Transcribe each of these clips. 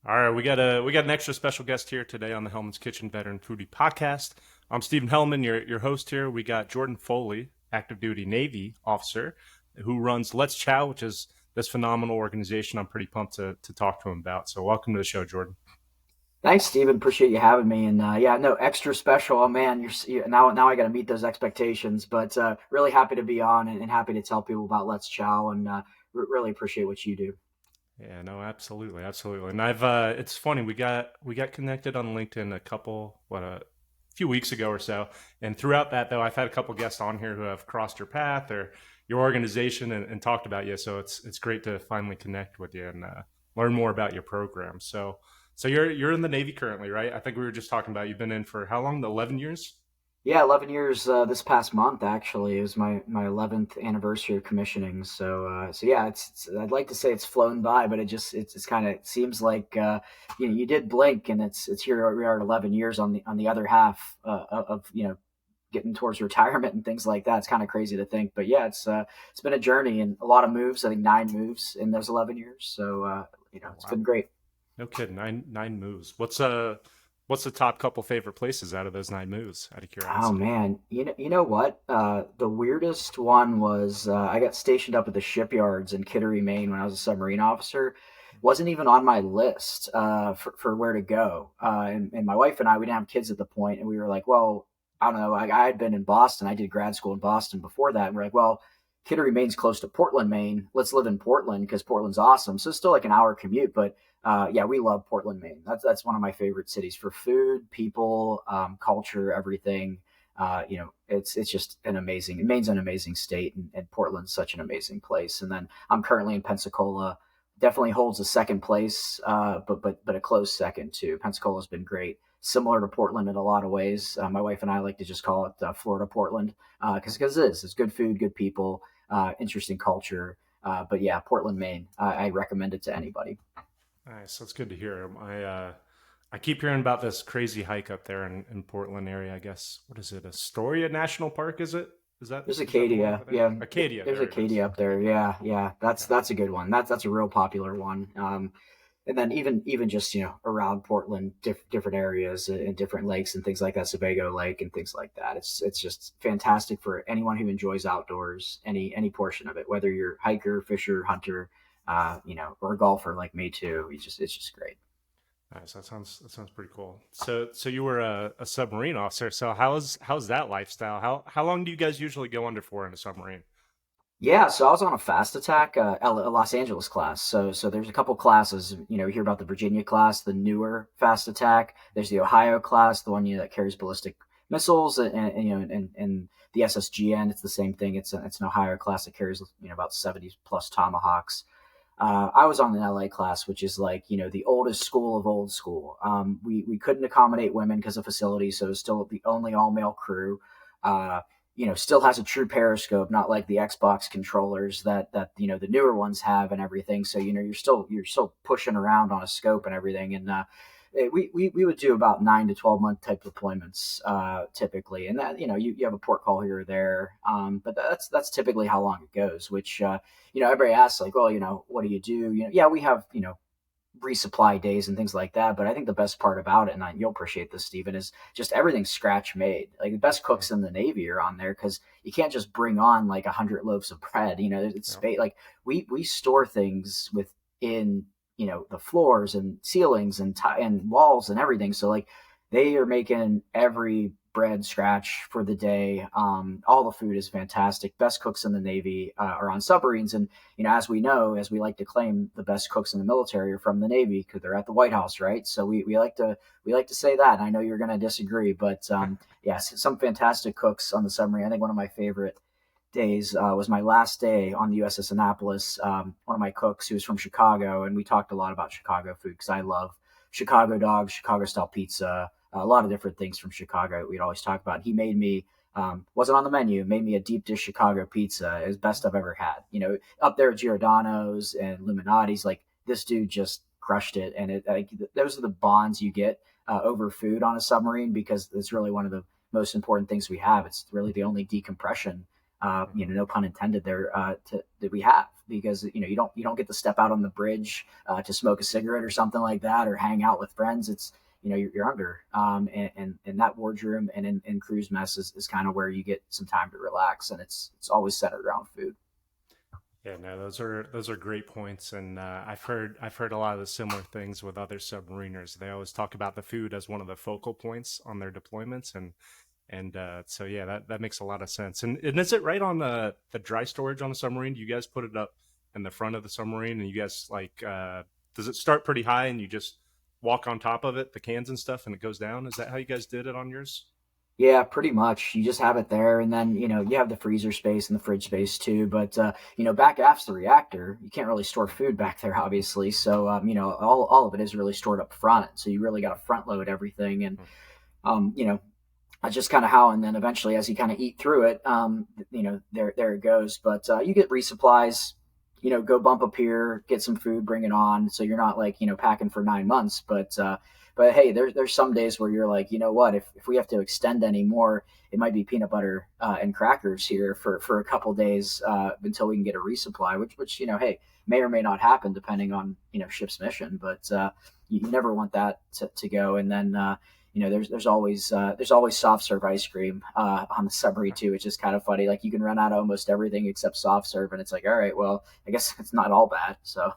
All right, we got an extra special guest here today on the Hellman's Kitchen Veteran Foodie Podcast. I'm Stephen Hellman, your host here. We got Jordan Foley, active duty Navy officer, who runs Let's Chow, which is this phenomenal organization. I'm pretty pumped to talk to him about. So welcome to the show, Jordan. Thanks, Steven. Appreciate you having me. And yeah, no, extra special. Oh man, now I got to meet those expectations. But really happy to be on and happy to tell people about Let's Chow and really appreciate what you do. Yeah, no, absolutely, absolutely. And it's funny, we got connected on LinkedIn a few weeks ago or so. And throughout that, though, I've had a couple guests on here who have crossed your path or your organization and talked about you. So it's great to finally connect with you and learn more about your program. So you're in the Navy currently, right? I think we were just talking about you've been in for how long? 11 years? Yeah, 11 years this past month. Actually, it was my 11th anniversary of commissioning. So yeah, it's I'd like to say it's flown by, but it's kind of seems like you did blink, and it's here we are at 11 years on the other half of getting towards retirement and things like that. It's kind of crazy to think, but yeah, it's been a journey and a lot of moves. I think 9 moves in those 11 years. So Oh it's wow, been great. no kidding. Nine moves. What's the top couple favorite places out of those 9 moves? Out of Oh curiosity. man, you know what? The weirdest one was I got stationed up at the shipyards in Kittery, Maine when I was a submarine officer. Wasn't even on my list for where to go. And my wife and I, we didn't have kids at the point, and we were like, well, I don't know. I had been in Boston. I did grad school in Boston before that. And we're like, well, Kittery, Maine's close to Portland, Maine. Let's live in Portland because Portland's awesome. So it's still like an hour commute, but yeah, we love Portland, Maine. That's one of my favorite cities for food, people, culture, everything. It's just an amazing. Maine's an amazing state, and Portland's such an amazing place. And then I'm currently in Pensacola. Definitely holds a second place, but a close second too. Pensacola's been great, similar to Portland in a lot of ways. My wife and I like to just call it Florida Portland because it is. It's good food, good people, interesting culture. But yeah, Portland, Maine. I recommend it to anybody. Nice. That's good to hear. I keep hearing about this crazy hike up there in Portland area. I guess what is it? Astoria National Park? Is it? Is that There's is that the one Acadia. over there? Yeah, Acadia. there's There it is. Acadia up there. Yeah, yeah. That's Yeah. that's a good one. That's a real popular one. And then even just around Portland, different areas and different lakes and things like that, Sebago Lake and things like that. It's just fantastic for anyone who enjoys outdoors, any portion of it, whether you're hiker, fisher, hunter, or a golfer like me too. It's just great. Nice. That sounds pretty cool. So you were a submarine officer. So how's that lifestyle? How long do you guys usually go under for in a submarine? Yeah, so I was on a fast attack, a Los Angeles class. So there's a couple classes. You hear about the Virginia class, the newer fast attack. There's the Ohio class, the one that carries ballistic missiles, and the SSGN. It's the same thing. It's an Ohio class that carries about 70 plus Tomahawks. I was on the LA class, which is like the oldest school of old school. We couldn't accommodate women because of facilities, so it was still the only all male crew. Still has a true periscope, not like the Xbox controllers that the newer ones have and everything. So you're still pushing around on a scope and everything. And we would do about 9 to 12 month type deployments typically, and that you have a port call here or there, but that's typically how long it goes. Which everybody asks like, well, what do you do? Yeah, we have resupply days and things like that. But I think the best part about it, and you'll appreciate this, Stephen, is just everything's scratch made. Like the best Yeah. cooks in the Navy are on there because you can't just bring on like 100 loaves of bread. It's Yeah. space. Like we store things within the floors and ceilings and walls and everything. So like they are making every bread scratch for the day. All the food is fantastic. Best cooks in the Navy are on submarines, and as we know, as we like to claim, the best cooks in the military are from the Navy because they're at the White House, right? So we like to say that. I know you're going to disagree, but yes, some fantastic cooks on the submarine. I think one of my favorite days was my last day on the USS Annapolis. One of my cooks who was from Chicago, and we talked a lot about Chicago food because I love Chicago dogs, Chicago style pizza, a lot of different things from Chicago we'd always talk about. He made me wasn't on the menu, made me a deep dish Chicago pizza. It was best I've ever had. Up there at Giordano's and Illuminati's, like this dude just crushed it. And those are the bonds you get over food on a submarine because it's really one of the most important things we have. It's really the only decompression Hmm. no pun intended there, that we have, because you don't get to step out on the bridge to smoke a cigarette or something like that, or hang out with friends. It's you're under, and that wardroom and in cruise mess is kind of where you get some time to relax, and it's always centered around food. Yeah, no, those are great points, and I've heard a lot of the similar things with other submariners. They always talk about the food as one of the focal points on their deployments, and so yeah, that makes a lot of sense. And is it right on the dry storage on the submarine? Do you guys put it up in the front of the submarine, and you guys like does it start pretty high and you just walk on top of it, the cans and stuff, and it goes down? Is that how you guys did it on yours? Yeah, pretty much. You just have it there, and then you have the freezer space and the fridge space too. But back aft's the reactor. You can't really store food back there, obviously. So all of it is really stored up front. So you really got to front load everything, and Hmm. um, you know that's just kind of how. And then eventually, as you kind of eat through it, there it goes. But you get resupplies. Go bump up here, get some food, bring it on. So you're not like packing for 9 months, but hey, there's some days where you're like, you know what, if we have to extend any more, it might be peanut butter and crackers here for a couple days until we can get a resupply, which hey, may or may not happen depending on ship's mission, but you never want that to go. And then there's always soft serve ice cream on the submarine too, which is kind of funny. Like you can run out of almost everything except soft serve, and it's like, all right, well, I guess it's not all bad. So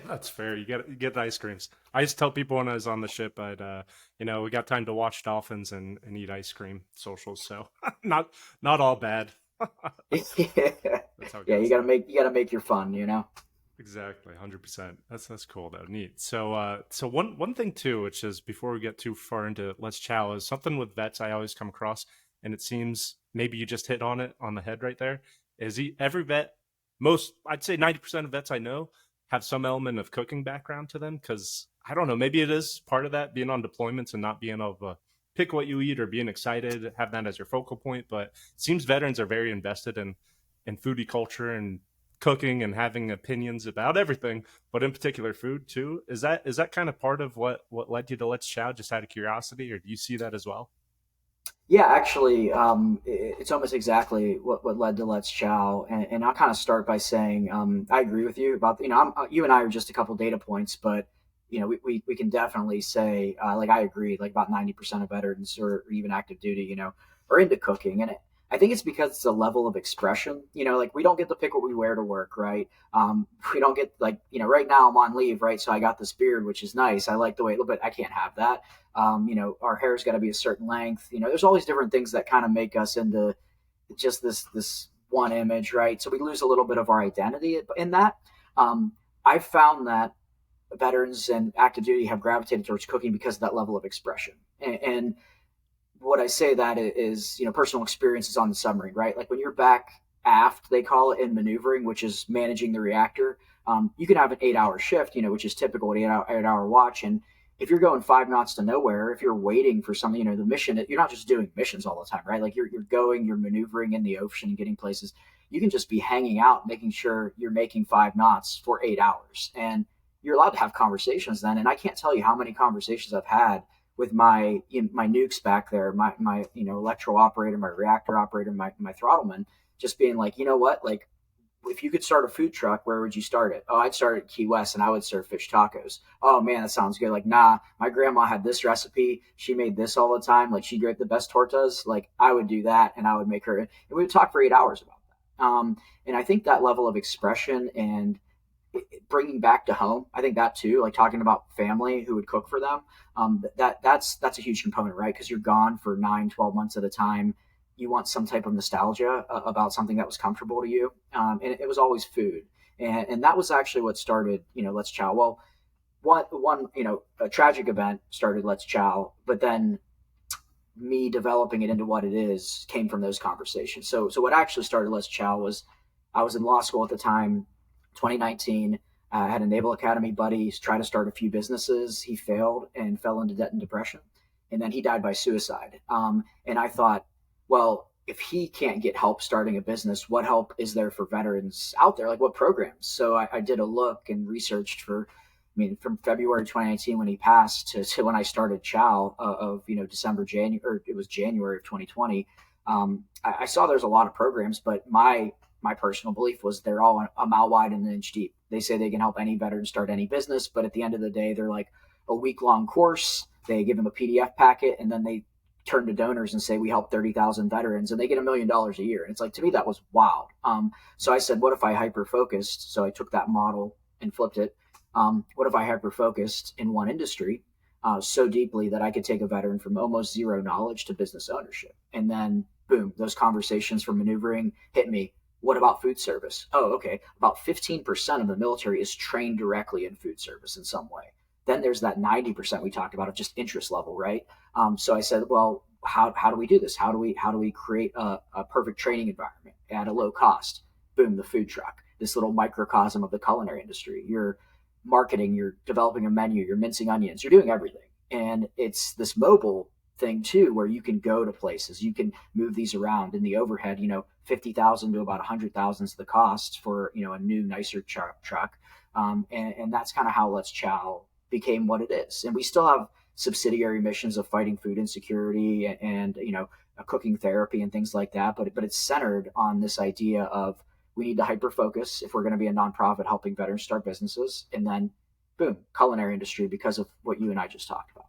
That's fair. You get the ice creams. I used to tell people when I was on the ship, we got time to watch dolphins and eat ice cream socials. So not all bad. yeah, That's how it yeah, you goes, gotta though. make you gotta make your fun. Exactly, 100%. That's cool though. Neat. So one thing too, which is before we get too far into Let's Chow, is something with vets I always come across, and it seems maybe you just hit on it on the head right there. Every vet, most I'd say 90% of vets I know have some element of cooking background to them, because I don't know, maybe it is part of that being on deployments and not being able to pick what you eat or being excited, have that as your focal point. But it seems veterans are very invested in foodie culture and cooking and having opinions about everything, but in particular food too. Is that kind of part of what led you to Let's Chow, just out of curiosity, or do you see that as well? Yeah, actually, it's almost exactly what led to Let's Chow, and I'll kind of start by saying I agree with you about you and I are just a couple data points, but we can definitely say like I agree, like about 90% of veterans or even active duty, are into cooking, and I think it's because it's a level of expression. Like we don't get to pick what we wear to work, right? We don't get like right now I'm on leave, right? So I got this beard, which is nice. I like the way, but I can't have that. Our hair's got to be a certain length. There's all these different things that kind of make us into just this one image, right? So we lose a little bit of our identity in that. I've found that veterans and active duty have gravitated towards cooking because of that level of expression. And what I say that is, personal experiences on the submarine, right? Like when you're back aft, they call it in maneuvering, which is managing the reactor. You can have an 8 hour shift, which is typical, an 8 hour watch. And if you're going 5 knots to nowhere, if you're waiting for something, the mission, you're not just doing missions all the time, right? Like you're maneuvering in the ocean and getting places. You can just be hanging out, making sure you're making 5 knots for 8 hours. And you're allowed to have conversations then. And I can't tell you how many conversations I've had with my nukes back there, my electro operator, my reactor operator, my throttleman, just being like, you know what, like if you could start a food truck, where would you start it? Oh, I'd start at Key West and I would serve fish tacos. Oh man, that sounds good. Like, nah, my grandma had this recipe. She made this all the time. Like she did the best tortas. Like I would do that and I would make her, and we would talk for 8 hours about that. And I think that level of expression and bringing back to home, I think that too, like talking about family who would cook for them, that's a huge component, right? Because you're gone for 9, 12 months at a time. You want some type of nostalgia about something that was comfortable to you, and it was always food, and that was actually what started Let's Chow. Well, one a tragic event started Let's Chow, but then me developing it into what it is came from those conversations. So what actually started Let's Chow was I was in law school at the time, 2019. I had a Naval Academy buddy try to start a few businesses. He failed and fell into debt and depression, and then he died by suicide. And I thought, well, if he can't get help starting a business, what help is there for veterans out there? Like what programs? So I did a look and researched for, I mean, from February 2019 when he passed to when I started Chow of December, January, or it was January of 2020. I saw there's a lot of programs, but my personal belief was they're all a mile wide and an inch deep. They say they can help any veteran start any business, but at the end of the day, they're like a week long course. They give them a PDF packet, and then they turn to donors and say we help 30,000 veterans, and they get $1 million a year. And it's like, to me, that was wild. So I said, what if I hyper focused? So I took that model and flipped it. What if I hyper focused in one industry so deeply that I could take a veteran from almost zero knowledge to business ownership? And then, boom, those conversations for maneuvering hit me. What about food service? Oh, okay. About 15% of the military is trained directly in food service in some way. Then there's that 90% we talked about of just interest level, right? So I said, well, how do we do this? How do we create a perfect training environment at a low cost? Boom, the food truck, this little microcosm of the culinary industry. You're marketing, you're developing a menu, you're mincing onions, you're doing everything. And it's this mobile thing too, where you can go to places, you can move these around in the overhead, 50,000 to about 100,000 is the cost for, a new, nicer truck. And that's kind of how Let's Chow became what it is. And we still have subsidiary missions of fighting food insecurity and cooking therapy and things like that. But it's centered on this idea of we need to hyper focus if we're going to be a nonprofit helping veterans start businesses, and then boom, culinary industry because of what you and I just talked about.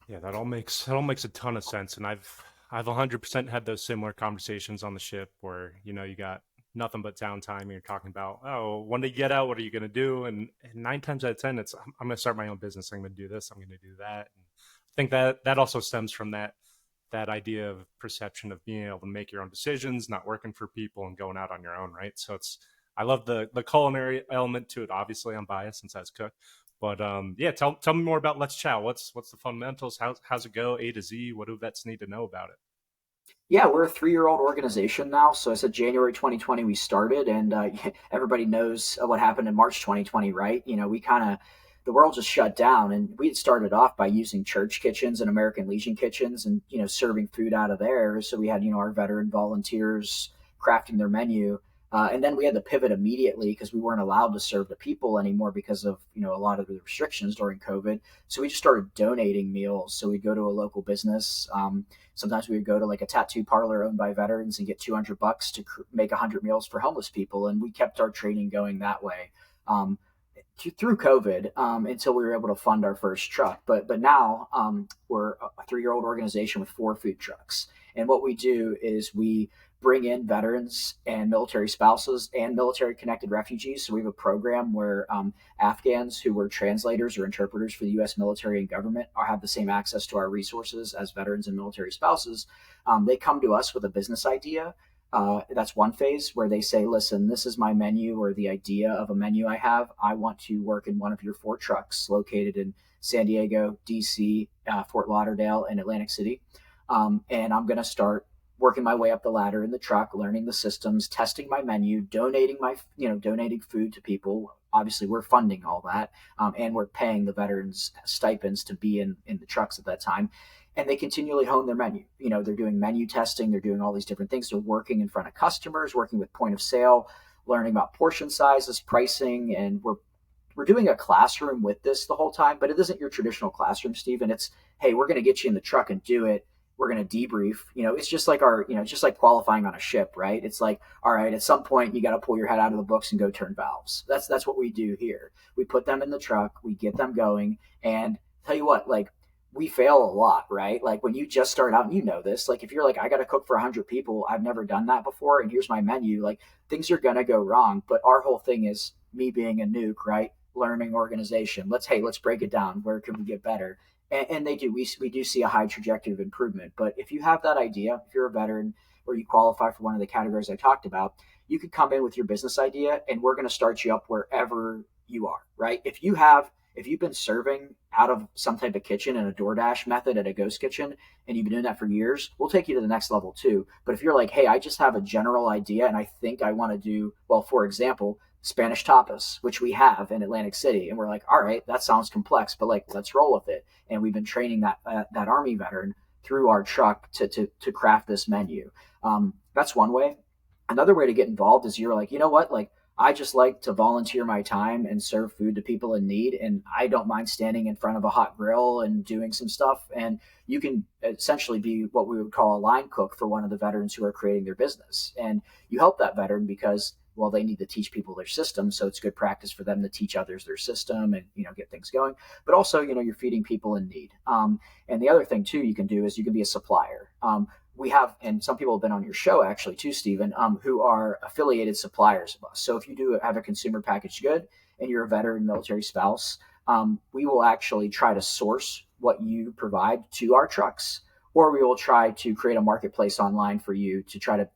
Yeah, that all makes a ton of sense, and I've 100% had those similar conversations on the ship where you got nothing but downtime. And you're talking about, oh, when they get out, what are you going to do? And 9 times out of 10, it's I'm going to start my own business. I'm going to do this. I'm going to do that. And I think that also stems from that idea of perception of being able to make your own decisions, not working for people, and going out on your own, right? So I love the culinary element to it. Obviously, I'm biased since I was cook, but yeah, tell me more about Let's Chow. What's the fundamentals? How's it go? A to Z. What do vets need to know about it? Yeah, we're a 3-year-old organization now. So I said January 2020 we started, and everybody knows what happened in March 2020, right? We kind of the world just shut down, and we had started off by using church kitchens and American Legion kitchens, and serving food out of there. So we had our veteran volunteers crafting their menu. And then we had to pivot immediately because we weren't allowed to serve the people anymore because of a lot of the restrictions during COVID. So we just started donating meals. So we'd go to a local business. Sometimes we would go to like a tattoo parlor owned by veterans and get $200 to make 100 meals for homeless people, and we kept our training going that way. Um, Through COVID until we were able to fund our first truck. But now we're a 3-year-old organization with 4 food trucks. And what we do is we bring in veterans and military spouses and military connected refugees. So we have a program where Afghans who were translators or interpreters for the U.S. military and government have the same access to our resources as veterans and military spouses. They come to us with a business idea. That's one phase where they say, listen, this is my menu or the idea of a menu I have. I want to work in one of your 4 trucks located in San Diego, DC, Fort Lauderdale, and Atlantic City. And I'm going to start working my way up the ladder in the truck, learning the systems, testing my menu, donating food to people. Obviously, we're funding all that, and we're paying the veterans stipends to be in the trucks at that time. And they continually hone their menu. They're doing menu testing. They're doing all these different things. They're working in front of customers, working with point of sale, learning about portion sizes, pricing, and we're doing a classroom with this the whole time. But it isn't your traditional classroom, Stephen. It's, hey, we're going to get you in the truck and do it. We're going to debrief. It's just like just like qualifying on a ship, right? It's like, all right, at some point you got to pull your head out of the books and go turn valves. That's what we do here. We put them in the truck, we get them going, and tell you what, like, we fail a lot, right? Like when you just start out, and this, like if you're like, I got to cook for 100 people, I've never done that before, and here's my menu, like things are going to go wrong. But our whole thing is me being a nuke, right? Learning organization. Let's break it down. Where can we get better? And they do. We do see a high trajectory of improvement. But if you have that idea, if you're a veteran or you qualify for one of the categories I talked about, you could come in with your business idea, and we're going to start you up wherever you are, right? If you've been serving out of some type of kitchen in a DoorDash method at a ghost kitchen and you've been doing that for years, we'll take you to the next level too. But if you're like, hey, I just have a general idea and I think I want to do, well, for example, Spanish tapas, which we have in Atlantic City, and we're like, all right, that sounds complex, but like, let's roll with it. And we've been training that Army veteran through our truck to craft this menu. That's one way. Another way to get involved is you're like, you know what, like I just like to volunteer my time and serve food to people in need. And I don't mind standing in front of a hot grill and doing some stuff. And you can essentially be what we would call a line cook for one of the veterans who are creating their business. And you help that veteran because, well, they need to teach people their system. So it's good practice for them to teach others their system and, get things going. But also, you're feeding people in need. And the other thing too, you can do is you can be a supplier. We have, and some people have been on your show actually too, Stephen, who are affiliated suppliers of us. So if you do have a consumer packaged good and you're a veteran military spouse, we will actually try to source what you provide to our trucks, or we will try to create a marketplace online for you to try to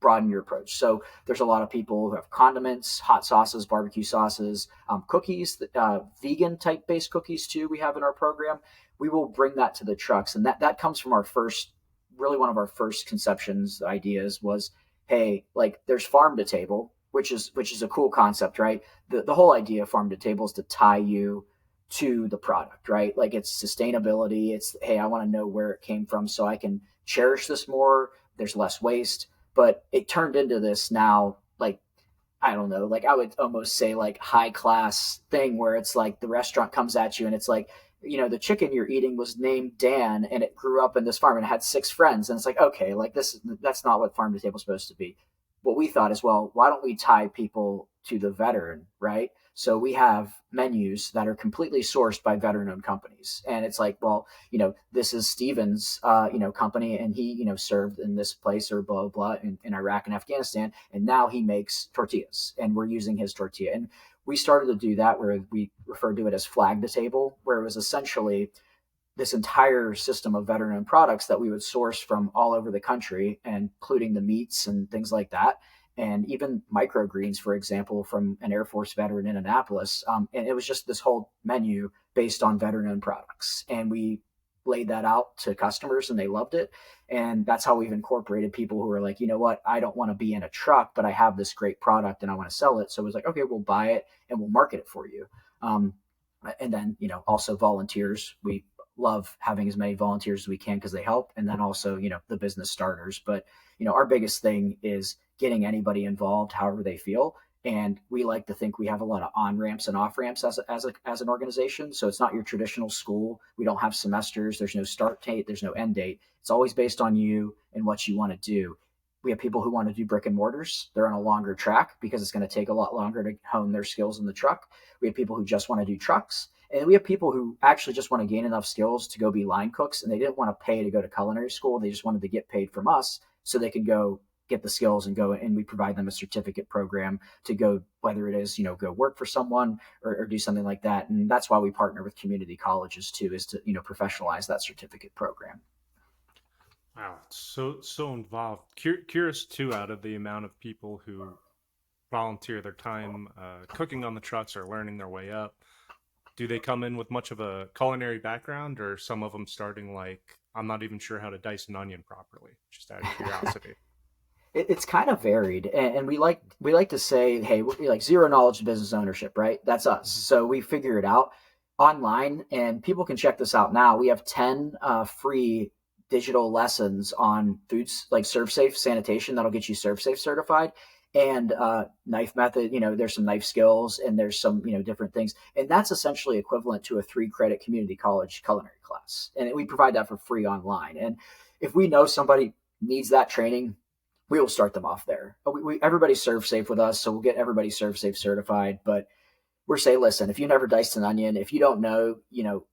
broaden your approach. So there's a lot of people who have condiments, hot sauces, barbecue sauces, cookies, vegan type based cookies too. We have in our program. We will bring that to the trucks, and that comes from our first, really one of our first conceptions, ideas was, hey, like there's farm to table, which is a cool concept, right? The whole idea of farm to table is to tie you to the product, right? Like it's sustainability. It's, hey, I want to know where it came from so I can cherish this more. There's less waste. But it turned into this now, like, I don't know, like I would almost say like high class thing where it's like the restaurant comes at you and it's like, the chicken you're eating was named Dan and it grew up in this farm and it had 6 friends. And it's like, okay, like that's not what farm to table is supposed to be. What we thought is, well, why don't we tie people to the veteran, right? So we have menus that are completely sourced by veteran owned companies. And it's like, well, this is Steven's, company, and he, served in this place or blah, blah, in Iraq and Afghanistan. And now he makes tortillas and we're using his tortilla. And we started to do that where we referred to it as flag to table, where it was essentially this entire system of veteran products that we would source from all over the country, including the meats and things like that. And even microgreens, for example, from an Air Force veteran in Annapolis. And it was just this whole menu based on veteran-owned products. And we laid that out to customers and they loved it. And that's how we've incorporated people who are like, you know what, I don't want to be in a truck, but I have this great product and I want to sell it. So it was like, okay, we'll buy it and we'll market it for you. And then, also volunteers. We love having as many volunteers as we can because they help. And then also, the business starters. But, our biggest thing is getting anybody involved, however they feel. And we like to think we have a lot of on ramps and off ramps as an organization. So it's not your traditional school. We don't have semesters. There's no start date. There's no end date. It's always based on you and what you want to do. We have people who want to do brick and mortars. They're on a longer track because it's going to take a lot longer to hone their skills in the truck. We have people who just want to do trucks. And we have people who actually just want to gain enough skills to go be line cooks, and they didn't want to pay to go to culinary school. They just wanted to get paid from us so they can go get the skills and go, and we provide them a certificate program to go, whether it is, go work for someone or do something like that. And that's why we partner with community colleges too, is to, professionalize that certificate program. Wow, so involved. Curious too, out of the amount of people who volunteer their time cooking on the trucks or learning their way up, do they come in with much of a culinary background, or some of them starting like, I'm not even sure how to dice an onion properly, just out of curiosity? It's kind of varied, and we like to say, hey, we like zero knowledge business ownership, right? That's us. Mm-hmm. So we figure it out online, and people can check this out now. We have 10 free digital lessons on foods like ServSafe sanitation that'll get you ServSafe certified, and knife method. There's some knife skills, and there's some different things, and that's essentially equivalent to a 3-credit community college culinary class, and we provide that for free online. And if we know somebody needs that training, we will start them off there. Everybody's ServSafe with us, so we'll get everybody ServSafe certified. But we're saying, listen, if you never diced an onion, if you don't know,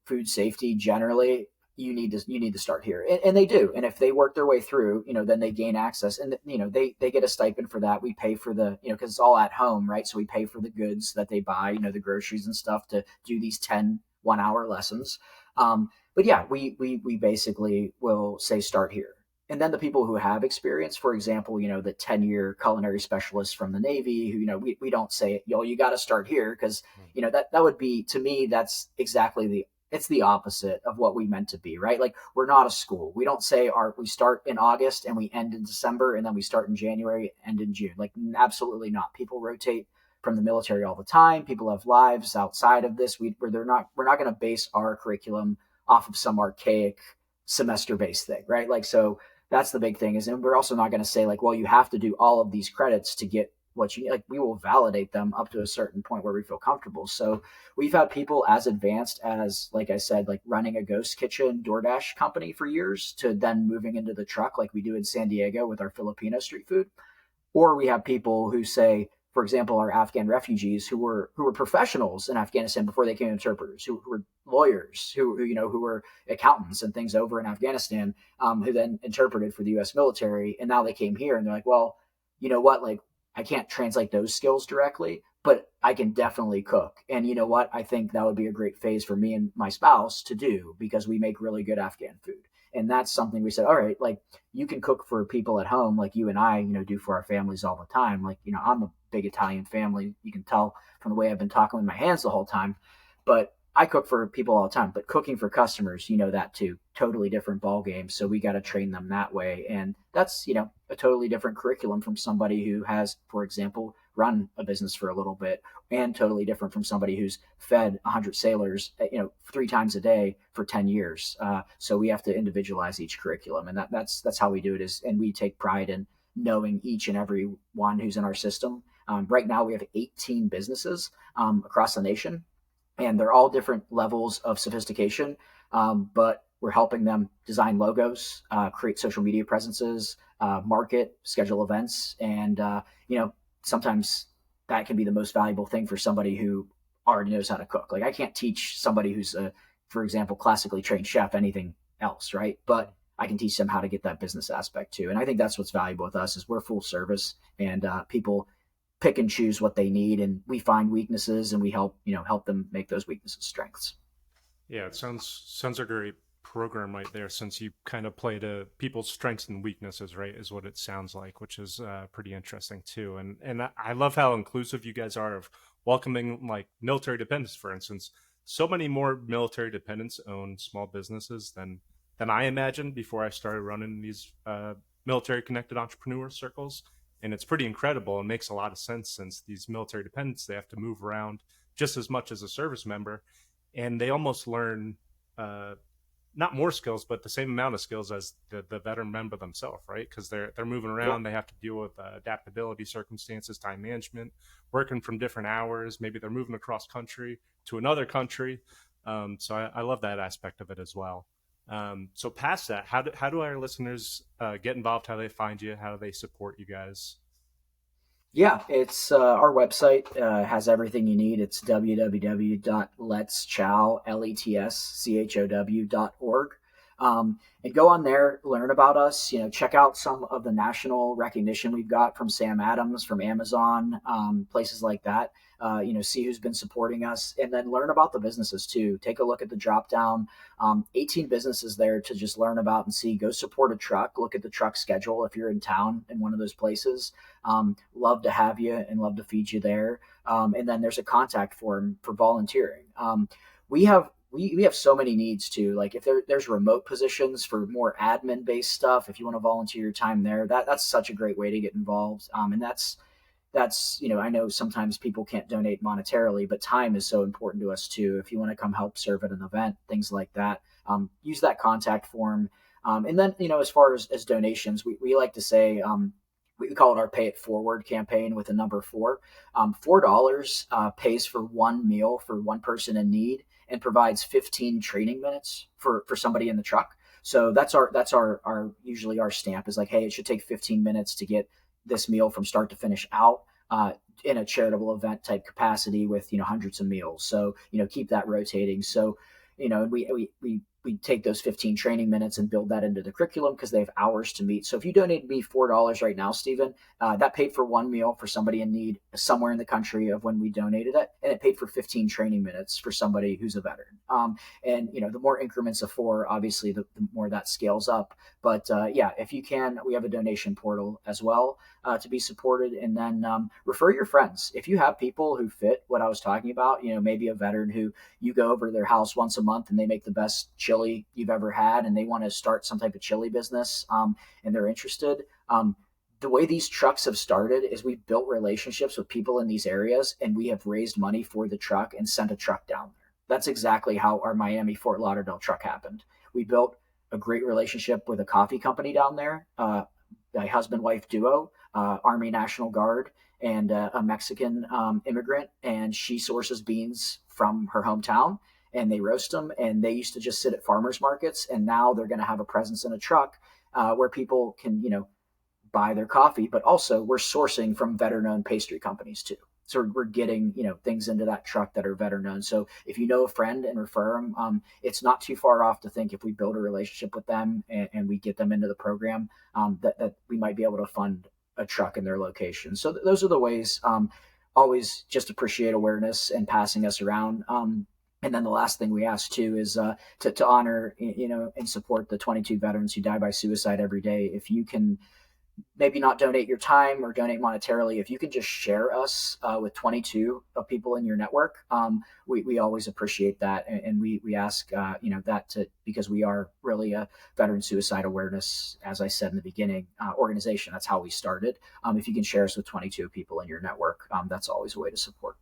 food safety generally, you need to start here, and they do. And if they work their way through, then they gain access, and they get a stipend for that. We pay for the, because it's all at home, right? So we pay for the goods that they buy, the groceries and stuff to do these 10 1-hour lessons. But yeah, we basically will say start here. And then the people who have experience, for example, the 10-year culinary specialists from the Navy, who, we don't say, you got to start here, because, that would be, to me, that's exactly it's the opposite of what we meant to be, right? Like, we're not a school. We don't say we start in August and we end in December, and then we start in January, end in June. Like, absolutely not. People rotate from the military all the time. People have lives outside of this. We're not going to base our curriculum off of some archaic semester-based thing, right? Like, so that's the big thing is, and we're also not going to say like, well, you have to do all of these credits to get what you like. We will validate them up to a certain point where we feel comfortable. So we've had people as advanced as, like I said, like running a ghost kitchen DoorDash company for years to then moving into the truck like we do in San Diego with our Filipino street food. Or we have people who say, for example, our Afghan refugees who were professionals in Afghanistan before they became interpreters, who were lawyers, who were accountants and things over in Afghanistan, who then interpreted for the U.S. military, and now they came here and they're like, well, you know what, like I can't translate those skills directly, but I can definitely cook. And you know what? I think that would be a great phase for me and my spouse to do because we make really good Afghan food. And that's something we said, all right, like you can cook for people at home like you and I, do for our families all the time. Like, I'm a big Italian family. You can tell from the way I've been talking with my hands the whole time. But I cook for people all the time. But cooking for customers, that too. Totally different ball game. So we got to train them that way. And that's, a totally different curriculum from somebody who has, for example, run a business for a little bit, and totally different from somebody who's fed 100 sailors, 3 times a day for 10 years. So we have to individualize each curriculum, and that's how we do it. And we take pride in knowing each and every one who's in our system. Right now, we have 18 businesses across the nation, and they're all different levels of sophistication. But we're helping them design logos, create social media presences, market, schedule events, and sometimes that can be the most valuable thing for somebody who already knows how to cook. Like I can't teach somebody who's for example, classically trained chef anything else, right? But I can teach them how to get that business aspect too. And I think that's what's valuable with us is we're full service, and people pick and choose what they need, and we find weaknesses and we help them make those weaknesses strengths. Yeah, it sounds like a great program right there, since you kind of play to people's strengths and weaknesses, right? Is what it sounds like, which is pretty interesting too. And I love how inclusive you guys are of welcoming like military dependents, for instance. So many more military dependents own small businesses than I imagined before I started running these military connected entrepreneur circles. And it's pretty incredible. It makes a lot of sense since these military dependents, they have to move around just as much as a service member, and they almost learn uh, not more skills, but the same amount of skills as the veteran member themselves, right? Because they're moving Yeah. around, they have to deal with adaptability, circumstances, time management, working from different hours. Maybe they're moving across country to another country. So I love that aspect of it as well. So past that, how do our listeners get involved? How do they find you? How do they support you guys? Yeah, it's our website has everything you need. It's www.letschow.org. And go on there, learn about us. Check out some of the national recognition we've got from Sam Adams, from Amazon, places like that. See who's been supporting us, and then learn about the businesses too. Take a look at the drop down. 18 businesses there to just learn about and see. Go support a truck. Look at the truck schedule if you're in town in one of those places. Love to have you and love to feed you there. And then there's a contact form for volunteering. We have so many needs too. Like if there's remote positions for more admin based stuff, if you want to volunteer your time there, that's such a great way to get involved. And that's I know sometimes people can't donate monetarily, but time is so important to us too. If you want to come help serve at an event, things like that, use that contact form. And then as far as donations, we like to say we call it our Pay It Forward campaign with the number four. $4 pays for one meal for one person in need and provides 15 training minutes for somebody in the truck. So that's our usually our stamp is like, hey, it should take 15 minutes to get this meal from start to finish out in a charitable event type capacity with hundreds of meals. So keep that rotating. So we take those 15 training minutes and build that into the curriculum because they have hours to meet. So if you donate me $4 right now, Stephen, that paid for one meal for somebody in need somewhere in the country of when we donated it, and it paid for 15 training minutes for somebody who's a veteran. And the more increments of four, obviously, the more that scales up. But yeah, if you can, we have a donation portal as well to be supported, and then refer your friends. If you have people who fit what I was talking about, maybe a veteran who you go over to their house once a month and they make the best chili you've ever had, and they want to start some type of chili business, and they're interested. The way these trucks have started is we've built relationships with people in these areas, and we have raised money for the truck and sent a truck down there. That's exactly how our Miami Fort Lauderdale truck happened. We built a great relationship with a coffee company down there, a husband wife duo, Army National Guard, and a Mexican immigrant, and she sources beans from her hometown, and they roast them. And they used to just sit at farmers markets, and now they're going to have a presence in a truck where people can, buy their coffee, but also we're sourcing from veteran owned pastry companies too. So we're getting, things into that truck that are veteran owned. So if you know a friend and refer them, it's not too far off to think if we build a relationship with them and we get them into the program, that we might be able to fund a truck in their location. So those are the ways. Always just appreciate awareness and passing us around. And then the last thing we ask too is to honor, and support the 22 veterans who die by suicide every day. If you can maybe not donate your time or donate monetarily, if you can just share us with 22 of people in your network, we always appreciate that. And we ask, that because we are really a veteran suicide awareness, as I said in the beginning, organization. That's how we started. If you can share us with 22 people in your network, that's always a way to support.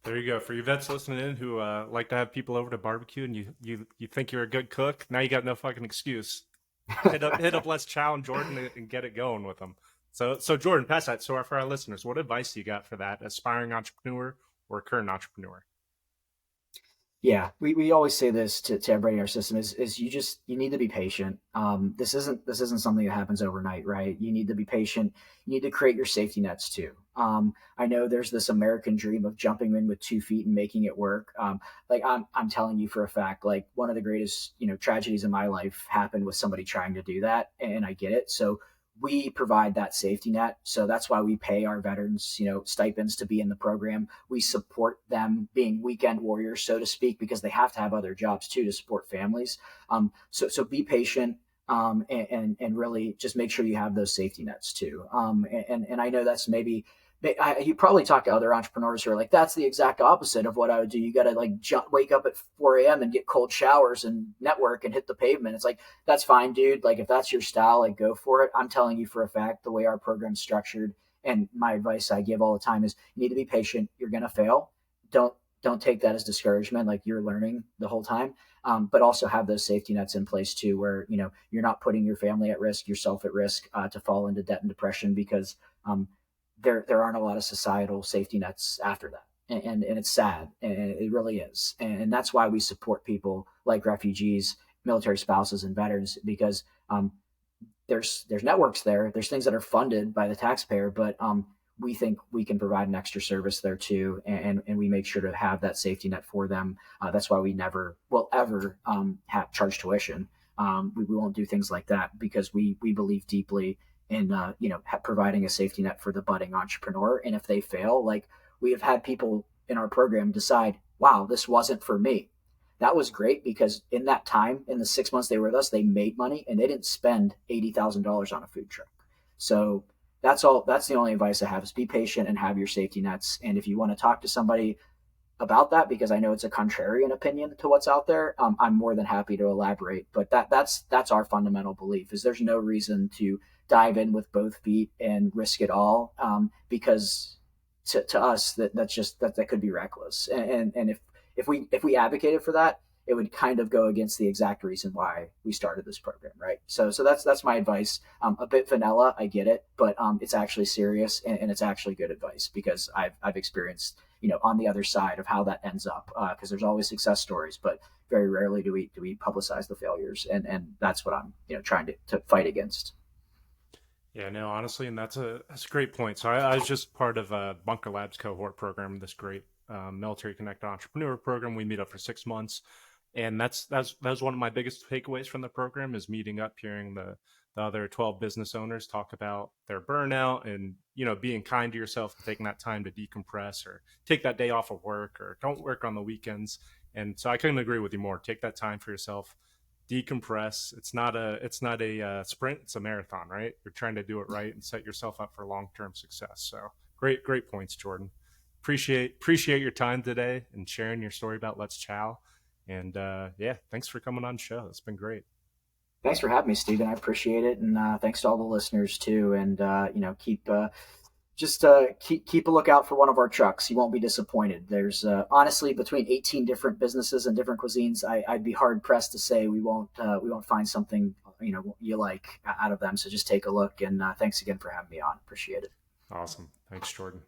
There you go. For you vets listening in who like to have people over to barbecue and you think you're a good cook, now you got no fucking excuse. Hit up Les Chow and Jordan and get it going with them. So Jordan, pass that. So for our listeners, what advice do you got for that aspiring entrepreneur or current entrepreneur? Yeah, we always say this to everybody in our system is you need to be patient. This isn't something that happens overnight, right? You need to be patient. You need to create your safety nets too. I know there's this American dream of jumping in with 2 feet and making it work. Like I'm telling you for a fact, like one of the greatest tragedies in my life happened with somebody trying to do that, and I get it. So we provide that safety net. So that's why we pay our veterans, stipends to be in the program. We support them being weekend warriors, so to speak, because they have to have other jobs too to support families. So be patient. And really just make sure you have those safety nets too. And I know that's maybe you probably talk to other entrepreneurs who are like, that's the exact opposite of what I would do. You got to like wake up at 4 a.m. and get cold showers and network and hit the pavement. It's like, that's fine, dude. Like if that's your style, like go for it. I'm telling you for a fact, the way our program's structured, and my advice I give all the time is you need to be patient. You're going to fail. Don't take that as discouragement. Like you're learning the whole time. But also have those safety nets in place too, where, you're not putting your family at risk, yourself at risk, to fall into debt and depression, because, there aren't a lot of societal safety nets after that. And it's sad, and it really is. And that's why we support people like refugees, military spouses, and veterans, because there's networks there. There's things that are funded by the taxpayer, but we think we can provide an extra service there too, and we make sure to have that safety net for them. That's why we never will ever have charge tuition. We won't do things like that because we believe deeply in providing a safety net for the budding entrepreneur. And if they fail, like we have had people in our program decide, wow, this wasn't for me. That was great because in that time, in the 6 months they were with us, they made money and they didn't spend $80,000 on a food truck. So that's all. That's the only advice I have is be patient and have your safety nets. And if you want to talk to somebody about that, because I know it's a contrarian opinion to what's out there, I'm more than happy to elaborate. But that's our fundamental belief is there's no reason to dive in with both feet and risk it all, because to us that could be reckless. And if we advocated for that, it would kind of go against the exact reason why we started this program, right? So that's my advice. A bit vanilla, I get it, but it's actually serious, and it's actually good advice because I've experienced on the other side of how that ends up, because there's always success stories, but very rarely do we publicize the failures, and that's what I'm trying to fight against. Yeah, no, honestly, and that's a great point. So I was just part of a Bunker Labs cohort program, this great military connected entrepreneur program. We meet up for 6 months, and that was one of my biggest takeaways from the program is meeting up, hearing the other 12 business owners talk about their burnout and being kind to yourself and taking that time to decompress or take that day off of work or don't work on the weekends. And so I couldn't agree with you more. Take that time for yourself, decompress. It's not a sprint, it's a marathon, right? You're trying to do it right and set yourself up for long-term success. So great points, Jordan. Appreciate your time today and sharing your story about Let's Chow. And yeah, thanks for coming on the show. It's been great. Thanks for having me, Stephen. I appreciate it, and thanks to all the listeners too. And keep a lookout for one of our trucks. You won't be disappointed. There's honestly between 18 different businesses and different cuisines. I'd be hard pressed to say we won't find something you like out of them. So just take a look. And thanks again for having me on. Appreciate it. Awesome. Thanks, Jordan.